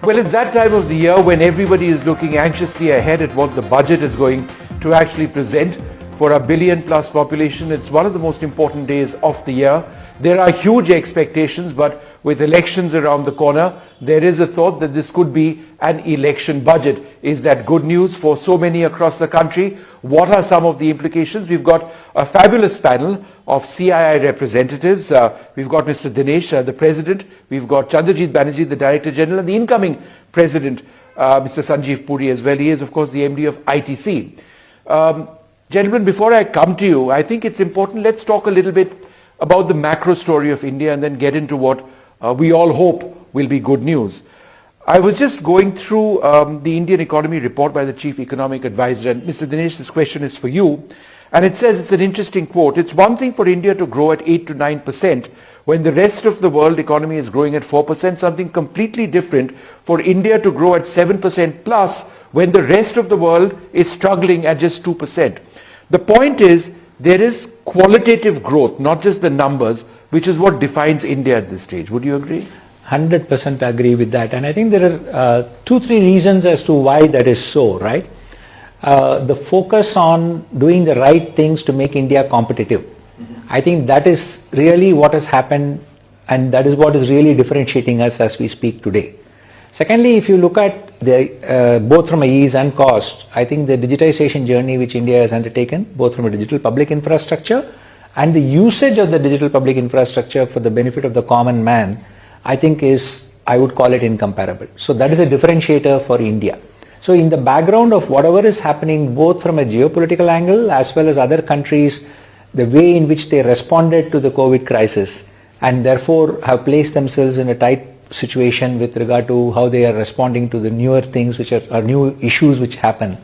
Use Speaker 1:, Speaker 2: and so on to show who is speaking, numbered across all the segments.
Speaker 1: Well, it's that time of the year when everybody is looking anxiously ahead at what the budget is going to actually present for a billion-plus population. It's one of the most important days of the year. There are huge expectations, but with elections around the corner, there is a thought that this could be an election budget. Is that good news for so many across the country? What are some of the implications? We've got a fabulous panel of CII representatives. We've got Mr. Dinesh, the President. We've got Chandrajit Banerjee, the Director General, and the incoming President, Mr. Sanjeev Puri as well. He is, of course, the MD of ITC. Gentlemen, before I come to you, I think it's important, let's talk a little bit about the macro story of India and then get into what we all hope will be good news. I was just going through the Indian economy report by the Chief Economic Advisor, and Mr. Dinesh, this question is for you. And it says, it's an interesting quote, it's one thing for India to grow at 8 to 9% when the rest of the world economy is growing at 4%, something completely different for India to grow at 7% plus when the rest of the world is struggling at just 2%. The point is, there is qualitative growth, not just the numbers, which is what defines India at this stage. Would you agree?
Speaker 2: 100% agree with that. And I think there are 2-3 reasons as to why that is so, right? The focus on doing the right things to make India competitive. I think that is really what has happened, and that is what is really differentiating us as we speak today. Secondly, if you look at the both from a ease and cost, I think the digitization journey which India has undertaken, both from a digital public infrastructure and the usage of the digital public infrastructure for the benefit of the common man, I think is, I would call it incomparable. So that is a differentiator for India. So in the background of whatever is happening, both from a geopolitical angle as well as other countries, the way in which they responded to the COVID crisis and therefore have placed themselves in a tight situation with regard to how they are responding to the newer things which are new issues which happen,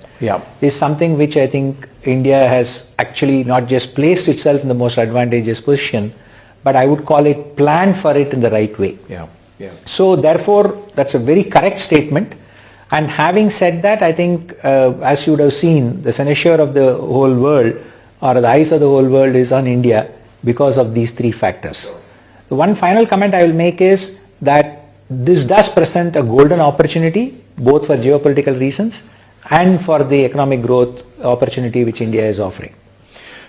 Speaker 2: is something which I think India has actually not just placed itself in the most advantageous position, but I would call it planned for it in the right way. So therefore, that's a very correct statement. And having said that, I think as you would have seen, the cynosure of the whole world or the eyes of the whole world is on India because of these 3 factors. The one final comment I will make is that this does present a golden opportunity both for geopolitical reasons and for the economic growth opportunity which India is offering.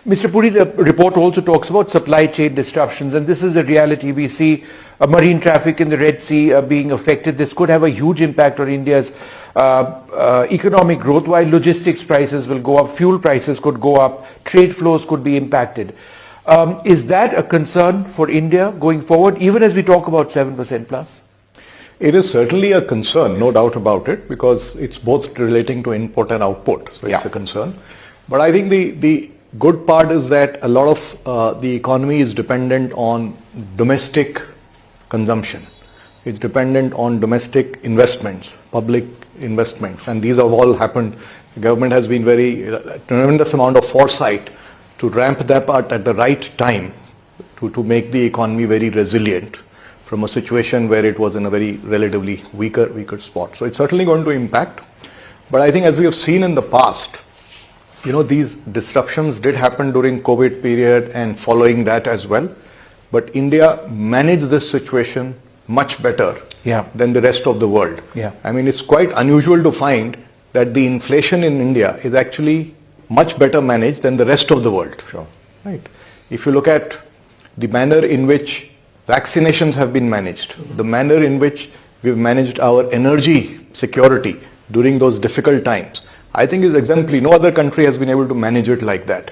Speaker 1: Mr. Puri's report also talks about supply chain disruptions, and this is a reality. We see marine traffic in the Red Sea being affected. This could have a huge impact on India's economic growth, while logistics prices will go up, fuel prices could go up, trade flows could be impacted. Is that a concern for India going forward, even as we talk about 7% plus?
Speaker 3: It is certainly a concern, no doubt about it, because it's both relating to input and output. So it's a concern. But I think the good part is that a lot of the economy is dependent on domestic consumption. It's dependent on domestic investments, public investments, and these have all happened. The government has been tremendous amount of foresight to ramp that up at the right time to make the economy very resilient from a situation where it was in a very relatively weaker spot. So it's certainly going to impact. But I think as we have seen in the past, these disruptions did happen during COVID period and following that as well. But India managed this situation much better than the rest of the world. I mean, it's quite unusual to find that the inflation in India is actually much better managed than the rest of the world. Right. If you look at the manner in which vaccinations have been managed, the manner in which we've managed our energy security during those difficult times, I think is exemplary. No other country has been able to manage it like that.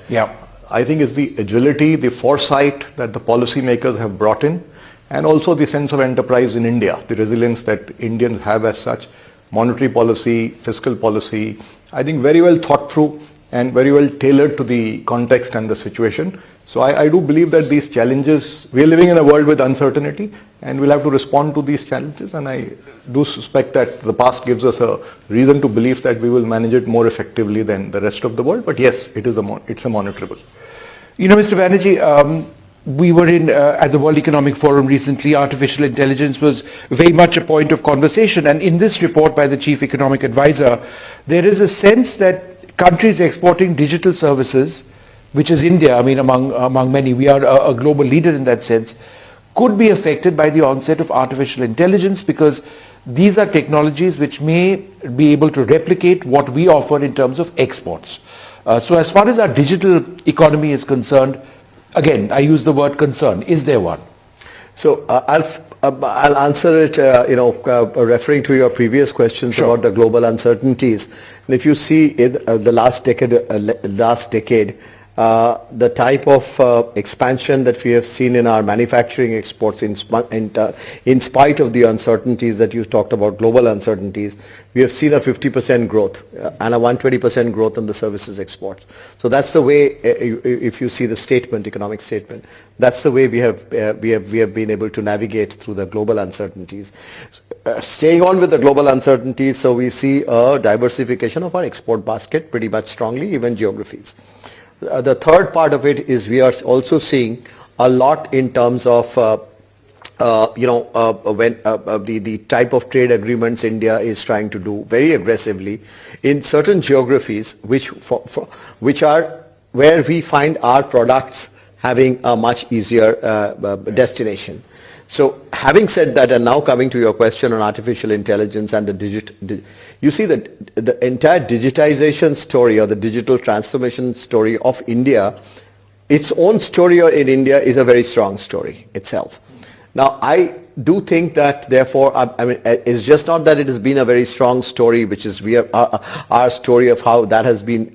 Speaker 3: I think it's the agility, the foresight that the policymakers have brought in, and also the sense of enterprise in India, the resilience that Indians have as such, monetary policy, fiscal policy, I think very well thought through and very well tailored to the context and the situation. So I do believe that these challenges, we are living in a world with uncertainty and we'll have to respond to these challenges, and I do suspect that the past gives us a reason to believe that we will manage it more effectively than the rest of the world. But yes, it's a monitorable.
Speaker 1: Mr. Banerjee, we were at the World Economic Forum recently. Artificial intelligence was very much a point of conversation, and in this report by the Chief Economic Advisor, there is a sense that countries exporting digital services, which is India, I mean among many, we are a global leader in that sense, could be affected by the onset of artificial intelligence, because these are technologies which may be able to replicate what we offer in terms of exports. So as far as our digital economy is concerned, again, I use the word concern. Is there one?
Speaker 4: So I'll answer it, referring to your previous questions about the global uncertainties. And if you see in the last decade, the type of expansion that we have seen in our manufacturing exports in spite of the uncertainties that you talked about, global uncertainties, we have seen a 50% growth and a 120% growth in the services exports. So that's the way, if you see the statement, economic statement, that's the way we have been able to navigate through the global uncertainties. Staying on with the global uncertainties, so we see a diversification of our export basket pretty much strongly, even geographies. The third part of it is we are also seeing a lot in terms of the type of trade agreements India is trying to do very aggressively in certain geographies, which are where we find our products having a much easier destination. So having said that, and now coming to your question on artificial intelligence and you see that the entire digitization story or the digital transformation story of India, its own story in India is a very strong story itself. Now, I do think that therefore, it's just not that it has been a very strong story, which is our story of how that has been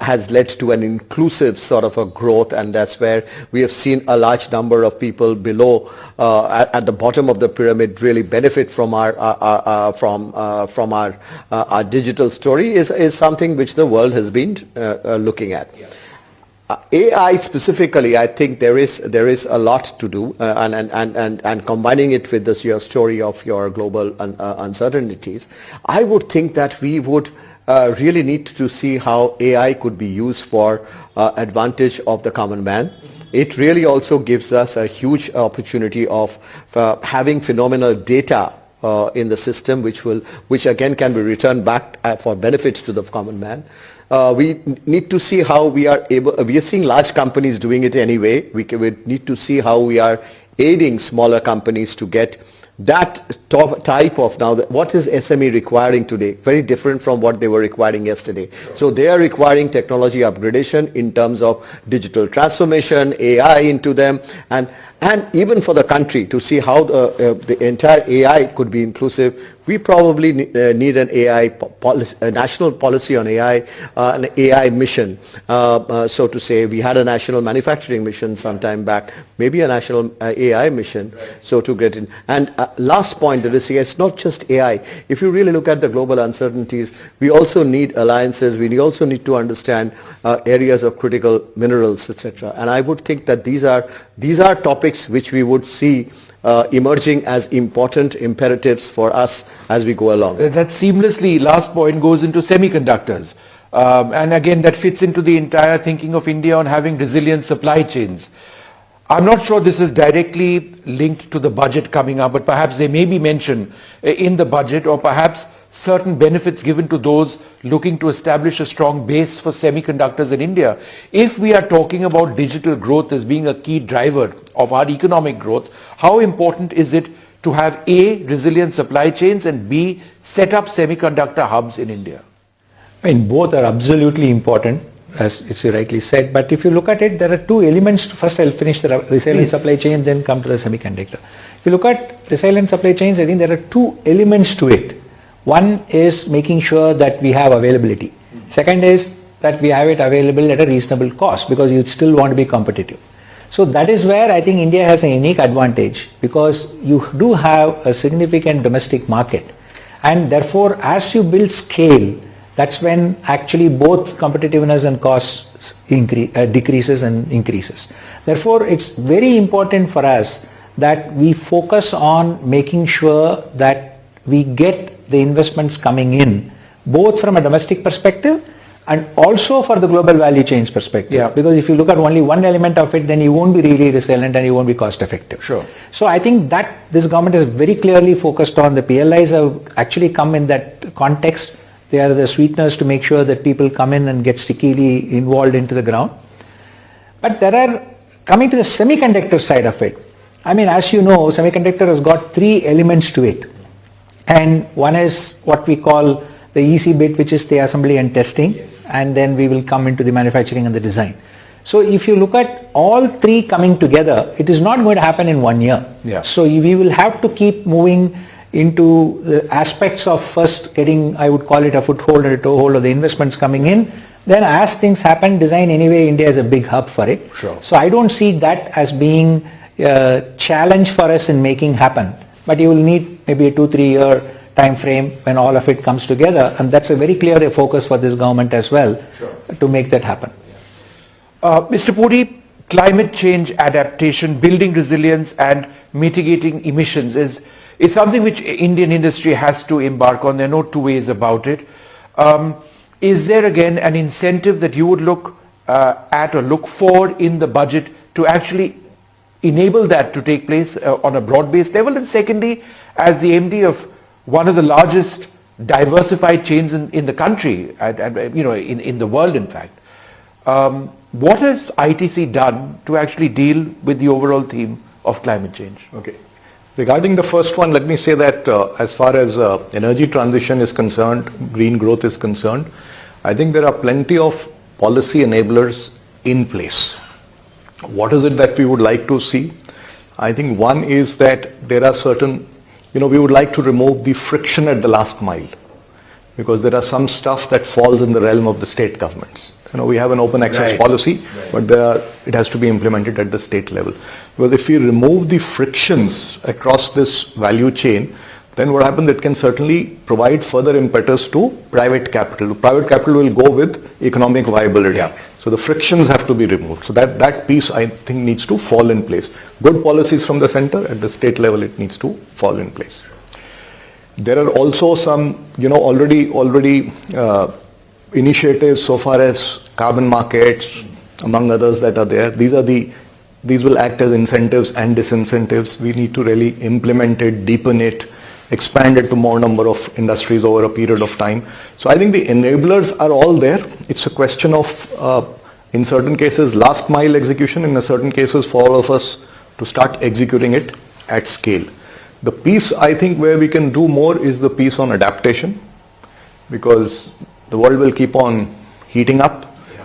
Speaker 4: has led to an inclusive sort of a growth, and that's where we have seen a large number of people below at the bottom of the pyramid really benefit from our digital story is something which the world has been looking at. AI specifically, I think there is a lot to do, and combining it with your story of your global uncertainties, I would think that we would really need to see how AI could be used for advantage of the common man. It really also gives us a huge opportunity of having phenomenal data in the system, which again can be returned back for benefits to the common man. We need to see how we are seeing large companies doing it anyway. We need to see how we are aiding smaller companies to get that type of, now what is SME requiring today? Very different from what they were requiring yesterday. So they are requiring technology upgradation in terms of digital transformation, AI into them, and even for the country to see how the entire AI could be inclusive. We probably need an AI policy, a national policy on AI, an AI mission. So to say, we had a national manufacturing mission some time back, maybe a national AI mission. So to get in. And last point that is, it's not just AI. If you really look at the global uncertainties, we also need alliances. We also need to understand areas of critical minerals, etc. And I would think that these are topics which we would see emerging as important imperatives for us as we go along.
Speaker 1: That seamlessly, last point, goes into semiconductors. And again, that fits into the entire thinking of India on having resilient supply chains. I'm not sure this is directly linked to the budget coming up, but perhaps they may be mentioned in the budget, or perhaps certain benefits given to those looking to establish a strong base for semiconductors in India. If we are talking about digital growth as being a key driver of our economic growth, how important is it to have A, resilient supply chains, and B, set up semiconductor hubs in India?
Speaker 2: I mean, both are absolutely important, as you rightly said, but if you look at it, there are two elements. First, I'll finish the resilient supply chains, then come to the semiconductor. If you look at resilient supply chains, I think there are two elements to it. One is making sure that we have availability. Second is that we have it available at a reasonable cost, because you still want to be competitive. So that is where I think India has a unique advantage, because you do have a significant domestic market, and therefore as you build scale, that's when actually both competitiveness and costs decreases and increases. Therefore, it's very important for us that we focus on making sure that we get the investments coming in, both from a domestic perspective and also for the global value chains perspective.
Speaker 1: Yeah.
Speaker 2: Because if you look at only one element of it, then you won't be really resilient and you won't be cost effective.
Speaker 1: Sure.
Speaker 2: So I think that this government is very clearly focused on, the PLIs have actually come in that context. They are the sweeteners to make sure that people come in and get stickily involved into the ground. But coming to the semiconductor side of it, I mean, as you know, semiconductor has got three elements to it. and one is what we call the easy bit, which is the assembly and testing, and then we will come into the manufacturing and the design. So if you look at all three coming together, it is not going to happen in 1 year.
Speaker 1: Yeah.
Speaker 2: So we will have to keep moving into the aspects of first getting, I would call it a foothold or a toehold of the investments coming in. Then as things happen, design anyway, India is a big hub for it.
Speaker 1: Sure.
Speaker 2: So I don't see that as being a challenge for us in making happen. But you will need maybe a 2-3 year time frame when all of it comes together, and that's a very clear focus for this government as well.
Speaker 1: Sure.
Speaker 2: To make that happen.
Speaker 1: Mr. Puri, climate change adaptation, building resilience and mitigating emissions is something which Indian industry has to embark on. There are no two ways about it. Is there again an incentive that you would look at or look for in the budget to actually enable that to take place on a broad-based level? And secondly, as the MD of one of the largest diversified chains in the country, and in the world in fact, what has ITC done to actually deal with the overall theme of climate change?
Speaker 3: Okay. Regarding the first one, let me say that as far as energy transition is concerned, green growth is concerned, I think there are plenty of policy enablers in place. What is it that we would like to see? I think one is that there are certain, we would like to remove the friction at the last mile, because there are some stuff that falls in the realm of the state governments. We have an open access policy, but it has to be implemented at the state level. Because if we remove the frictions across this value chain, then what happens, it can certainly provide further impetus to private capital. Private capital will go with economic viability.
Speaker 1: Yeah.
Speaker 3: So the frictions have to be removed. So that piece, I think, needs to fall in place. Good policies from the center, at the state level it needs to fall in place. There are also some, already initiatives so far as carbon markets, among others that are there. These will act as incentives and disincentives. We need to really implement it, deepen it, expand it to more number of industries over a period of time. So I think the enablers are all there. It's a question of, in certain cases, last mile execution, in certain cases for all of us to start executing it at scale. The piece I think where we can do more is the piece on adaptation, because the world will keep on heating up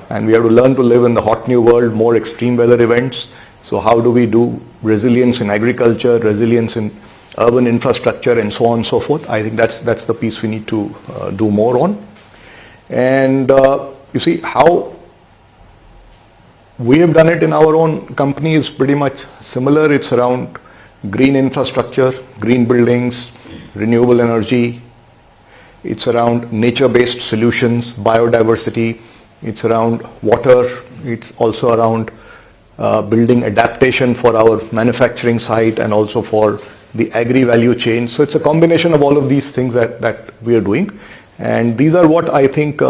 Speaker 3: and we have to learn to live in the hot new world, more extreme weather events. So how do we do resilience in agriculture, resilience in urban infrastructure, and so on and so forth? I think that's the piece we need to do more on. And you see how we have done it in our own company is pretty much similar. It's around green infrastructure, green buildings, renewable energy. It's around nature-based solutions, biodiversity. It's around water. It's also around building adaptation for our manufacturing site and also for the agri value chain. So it's a combination of all of these things that we are doing. And these are what I think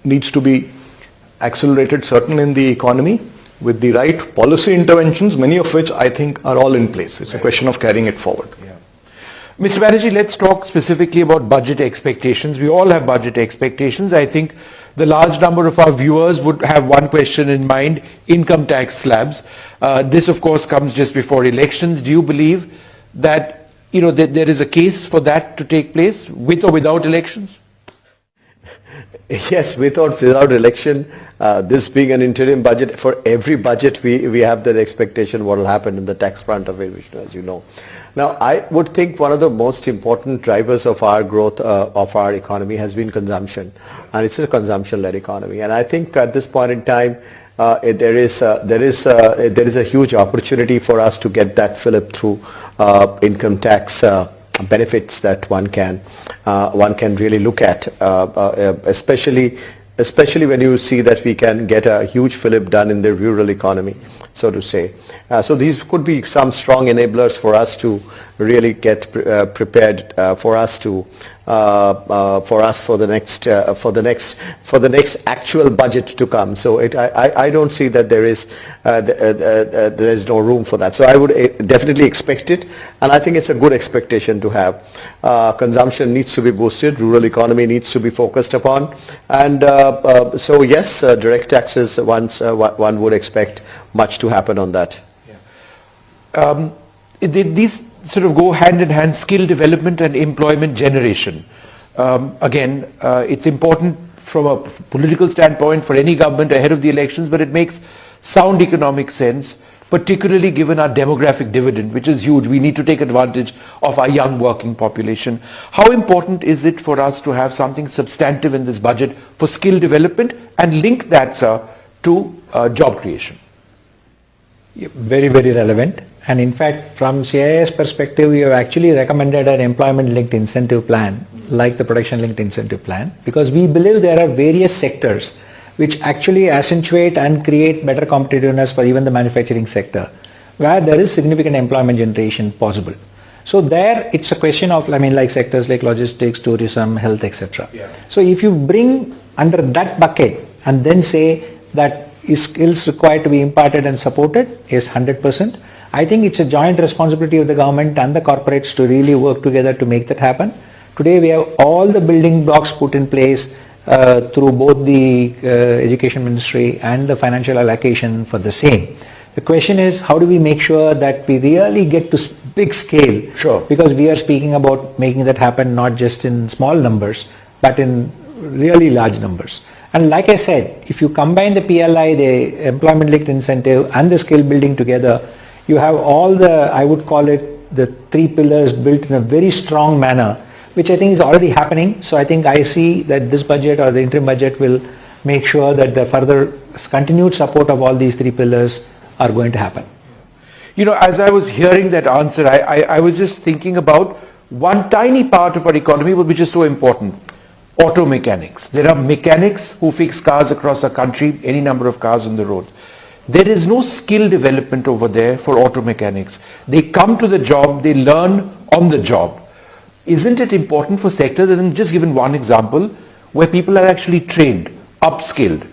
Speaker 3: needs to be accelerated, certainly in the economy, with the right policy interventions, many of which I think are all in place. It's a question of carrying it forward.
Speaker 1: Mr. Banerjee, let's talk specifically about budget expectations. We all have budget expectations. I think the large number of our viewers would have one question in mind: income tax slabs. This, of course, comes just before elections. Do you believe that that there is a case for that to take place with or without elections?
Speaker 4: Yes, without election, this being an interim budget, for every budget we have that expectation what will happen in the tax front of it, as you know. Now, I would think one of the most important drivers of our growth of our economy has been consumption, and it's a consumption-led economy. And I think at this point in time, there is a huge opportunity for us to get that fillip through income tax benefits that one can really look at, especially when you see that we can get a huge fillip done in the rural economy, so to say. So these could be some strong enablers for us to really get prepared for the next actual budget to come. So I don't see that there is no room for that. So I would definitely expect it, and I think it's a good expectation to have. Consumption needs to be boosted, rural economy needs to be focused upon, and so yes, direct taxes, one would expect much to happen on that.
Speaker 1: sort of go hand in hand, skill development and employment generation. Again, it's important from a political standpoint for any government ahead of the elections, but it makes sound economic sense, particularly given our demographic dividend, which is huge. We need to take advantage of our young working population. How important is it for us to have something substantive in this budget for skill development and link that, sir, to job creation?
Speaker 2: Very, very relevant. And in fact, from CIS perspective, we have actually recommended an employment-linked incentive plan, like the production-linked incentive plan, because we believe there are various sectors which actually accentuate and create better competitiveness for even the manufacturing sector, where there is significant employment generation possible. So there, it's a question of, like sectors like logistics, tourism, health, etc. Yeah. So if you bring under that bucket and then say that is skills required to be imparted and supported, is 100%. I think it's a joint responsibility of the government and the corporates to really work together to make that happen. Today we have all the building blocks put in place through both the education ministry and the financial allocation for the same. The question is, how do we make sure that we really get to big scale?
Speaker 1: Sure.
Speaker 2: Because we are speaking about making that happen not just in small numbers, but in really large numbers. And like I said, if you combine the PLI, the employment linked incentive and the skill building together, you have all the, I would call it, the three pillars built in a very strong manner, which I think is already happening. So I think I see that this budget or the interim budget will make sure that the further continued support of all these three pillars are going to happen.
Speaker 1: You know, as I was hearing that answer, I was just thinking about one tiny part of our economy which is so important. Auto mechanics. There are mechanics who fix cars across the country, any number of cars on the road. There is no skill development over there for auto mechanics. They come to the job, they learn on the job. Isn't it important for sectors, and just given one example, where people are actually trained, upskilled,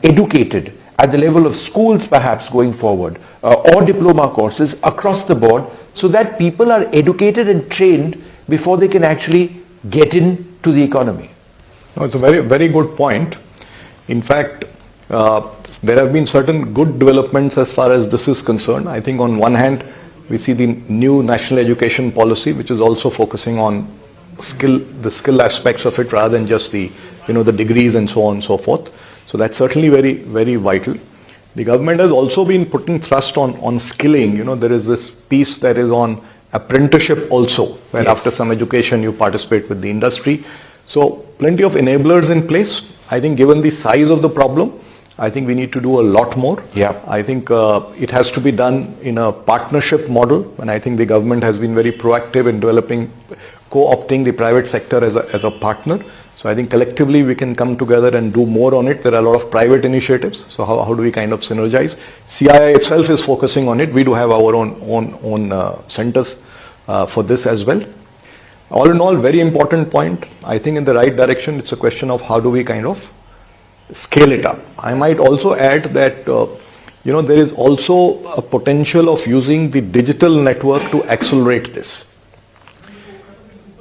Speaker 1: educated at the level of schools perhaps going forward, or diploma courses across the board, so that people are educated and trained before they can actually get into the economy?
Speaker 3: No, it's a very, very good point. In fact, there have been certain good developments as far as this is concerned. I think on one hand, we see the new national education policy, which is also focusing on the skill aspects of it rather than just the degrees and so on and so forth. So that's certainly very, very vital. The government has also been putting thrust on skilling. There is this piece that is on apprenticeship also, where
Speaker 1: Yes.
Speaker 3: after some education you participate with the industry. So plenty of enablers in place. I think given the size of the problem, I think we need to do a lot more.
Speaker 1: Yeah.
Speaker 3: I think it has to be done in a partnership model, and I think the government has been very proactive in developing, co-opting the private sector as a partner. So I think collectively we can come together and do more on it. There are a lot of private initiatives. So how do we kind of synergize? CII itself is focusing on it. We do have our own centers for this as well. All in all, very important point. I think in the right direction. It's a question of how do we kind of scale it up. I might also add that there is also a potential of using the digital network to accelerate this.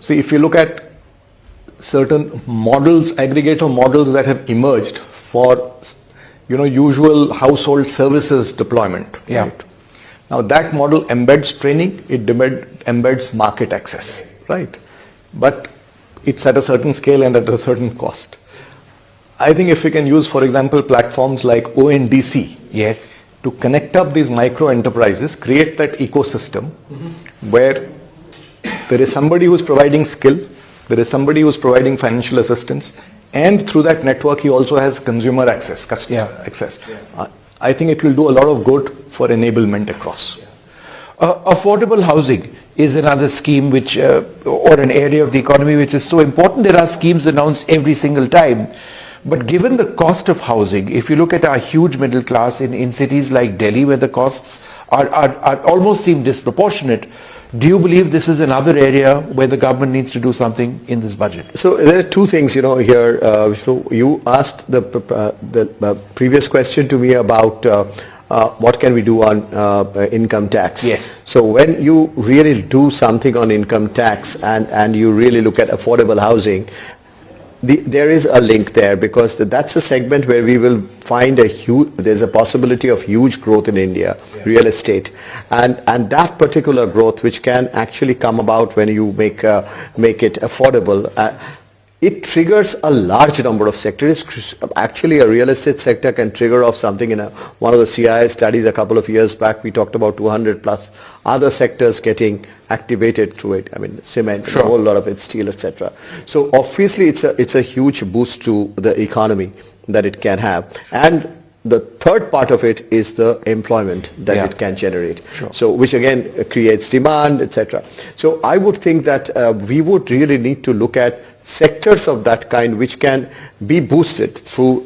Speaker 3: See, if you look at certain models, aggregator models that have emerged for usual household services deployment.
Speaker 1: Yeah.
Speaker 3: Right? Now that model embeds training, it embeds market access, right? But it's at a certain scale and at a certain cost. I think if we can use, for example, platforms like ONDC,
Speaker 1: Yes.
Speaker 3: to connect up these micro enterprises, create that ecosystem where there is somebody who's providing skill, there is somebody who's providing financial assistance, and through that network he also has consumer access, customer access. I think it will do a lot of good for enablement across.
Speaker 1: Affordable housing is another scheme which, or an area of the economy which is so important. There are schemes announced every single time. But given the cost of housing, if you look at our huge middle class in cities like Delhi, where the costs are almost seem disproportionate, do you believe this is another area where the government needs to do something in this budget?
Speaker 4: So there are two things, here. So you asked the previous question to me about what can we do on income tax.
Speaker 1: Yes.
Speaker 4: So when you really do something on income tax and you really look at affordable housing, there is a link there, because that's a segment where we will find there's a possibility of huge growth in India, real estate, and that particular growth, which can actually come about when you make it affordable. It triggers a large number of sectors. Actually, a real estate sector can trigger off something. In one of the CIA studies a couple of years back, we talked about 200 plus other sectors getting activated through it. I mean, cement, a whole lot of it, steel, etc. So obviously, it's a huge boost to the economy that it can have. And the third part of it is the employment that it can generate. So which again creates demand, etc. So I would think that we would really need to look at sectors of that kind which can be boosted through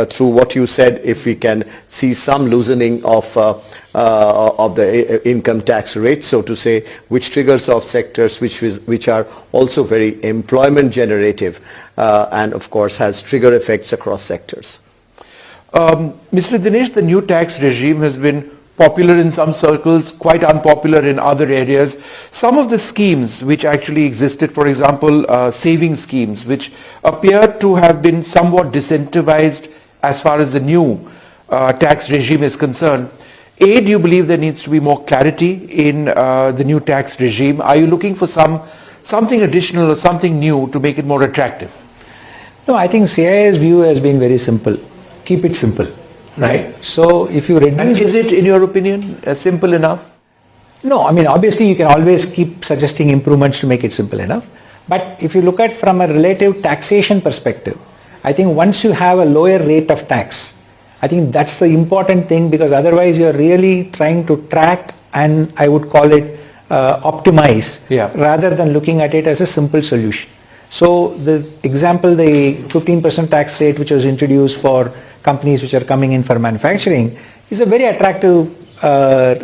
Speaker 4: through what you said. If we can see some loosening of the income tax rate, so to say, which triggers off sectors which are also very employment generative, and of course has trigger effects across sectors.
Speaker 1: Mr. Dinesh, the new tax regime has been popular in some circles, quite unpopular in other areas. Some of the schemes which actually existed, for example, saving schemes, which appear to have been somewhat disincentivized as far as the new tax regime is concerned. A, do you believe there needs to be more clarity in the new tax regime? Are you looking for something additional or something new to make it more attractive?
Speaker 2: No, I think CIA's view has been very simple. Keep it simple, right? So if you reduce...
Speaker 1: And is it, in your opinion, simple enough?
Speaker 2: No, I mean, obviously you can always keep suggesting improvements to make it simple enough. But if you look at from a relative taxation perspective, I think once you have a lower rate of tax, I think that's the important thing, because otherwise you're really trying to track and I would call it optimize, rather than looking at it as a simple solution. So the example, the 15% tax rate which was introduced for companies which are coming in for manufacturing is a very attractive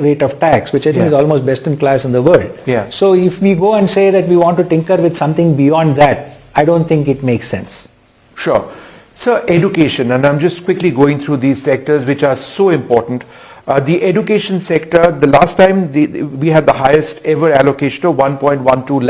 Speaker 2: rate of tax, which I think is almost best in class in the world. So if we go and say that we want to tinker with something beyond that, I don't think it makes sense.
Speaker 1: Sure. So education, and I'm just quickly going through these sectors which are so important. The education sector, the last time we had the highest ever allocation of 1.12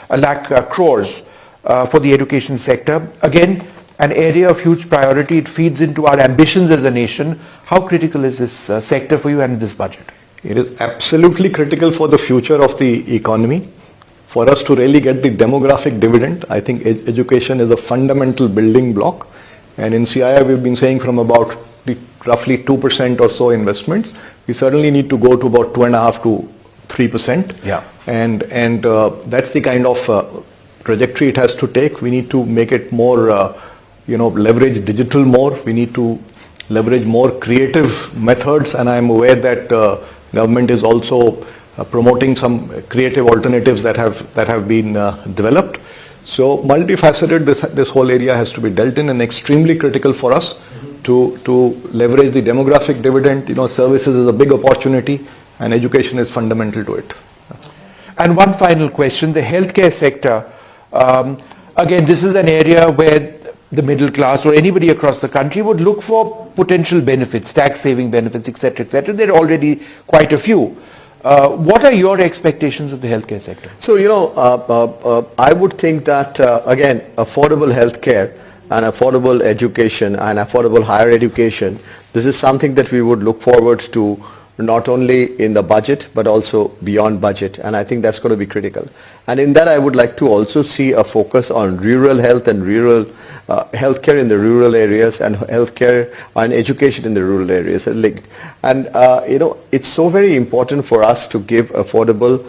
Speaker 1: lakh crores for the education sector. Again, an area of huge priority. It feeds into our ambitions as a nation. How critical is this sector for you and this budget?
Speaker 3: It is absolutely critical for the future of the economy. For us to really get the demographic dividend, I think education is a fundamental building block. And in CIA, we've been saying from about roughly 2% or so investments, we certainly need to go to about 2.5 to 3%. And that's the kind of trajectory it has to take. We need to make it more, leverage digital more. We need to leverage more creative methods, and I'm aware that government is also promoting some creative alternatives that have been developed. So multifaceted, this whole area has to be dealt in, and extremely critical for us to leverage the demographic dividend. Services is a big opportunity, and education is fundamental to it.
Speaker 1: And one final question, the healthcare sector. Again, this is an area where the middle class or anybody across the country would look for potential benefits, tax saving benefits, etc., etc. There are already quite a few. What are your expectations of the healthcare sector?
Speaker 4: So, I would think that, again, affordable healthcare and affordable education and affordable higher education, this is something that we would look forward to, not only in the budget but also beyond budget, and I think that's going to be critical. And in that I would like to also see a focus on rural health and rural healthcare in the rural areas, and healthcare and education in the rural areas are linked. And it's so very important for us to give affordable.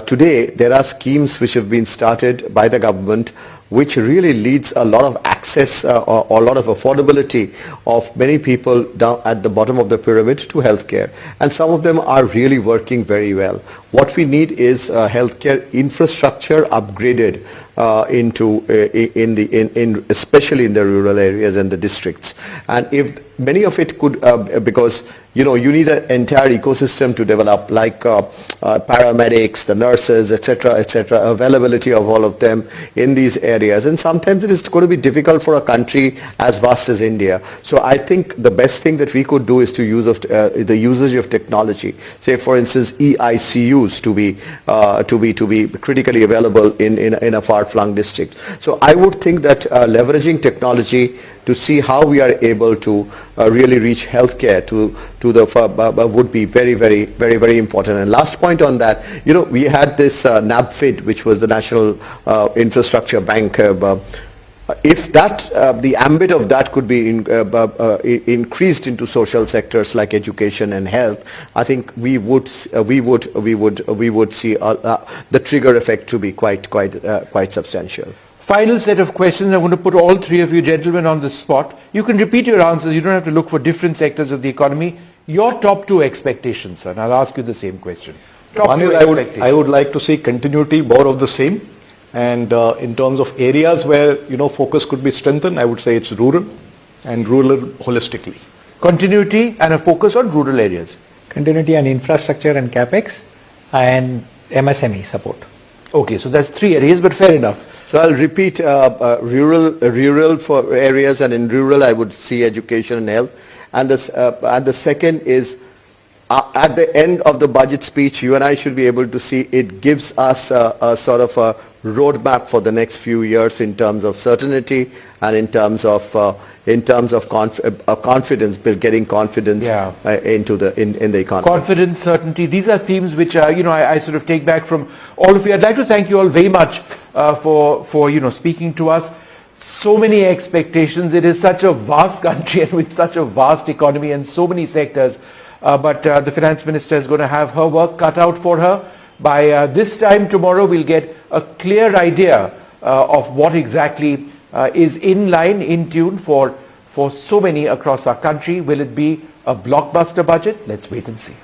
Speaker 4: Today there are schemes which have been started by the government which really leads a lot of access or a lot of affordability of many people down at the bottom of the pyramid to healthcare, and some of them are really working very well. What we need is healthcare infrastructure upgraded especially in the rural areas and the districts. And if many of it could, because you need an entire ecosystem to develop, like paramedics, the nurses, etc., availability of all of them in these areas areas, and sometimes it is going to be difficult for a country as vast as India. So I think the best thing that we could do is to use of the usage of technology. Say, for instance, EICUs to be critically available in a far-flung district. So I would think that leveraging technology to see how we are able to really reach healthcare to the would be very important. And last point on that, we had this NABFID, which was the National Infrastructure Bank. If that the ambit of that could be increased into social sectors like education and health, I think we would see the trigger effect to be quite substantial.
Speaker 1: Final set of questions. I'm going to put all three of you gentlemen on the spot. You can repeat your answers. You don't have to look for different sectors of the economy. Your top two expectations, sir, and I'll ask you the same question.
Speaker 3: One is I would like to see continuity, more of the same. And in terms of areas where, focus could be strengthened, I would say it's rural and rural holistically.
Speaker 1: Continuity and a focus on rural areas.
Speaker 2: Continuity and infrastructure and capex and MSME support.
Speaker 1: Okay, so that's three areas, but fair enough.
Speaker 4: So I'll repeat, rural for areas, and in rural I would see education and health. And the second is at the end of the budget speech, you and I should be able to see it gives us a sort of a roadmap for the next few years in terms of certainty and in terms of confidence, getting confidence into the economy.
Speaker 1: Confidence, certainty. These are themes which I sort of take back from all of you. I'd like to thank you all very much for speaking to us. So many expectations. It is such a vast country and with such a vast economy and so many sectors. But the finance minister is going to have her work cut out for her. By this time tomorrow, we'll get a clear idea of what exactly is in line, in tune for so many across our country. Will it be a blockbuster budget? Let's wait and see.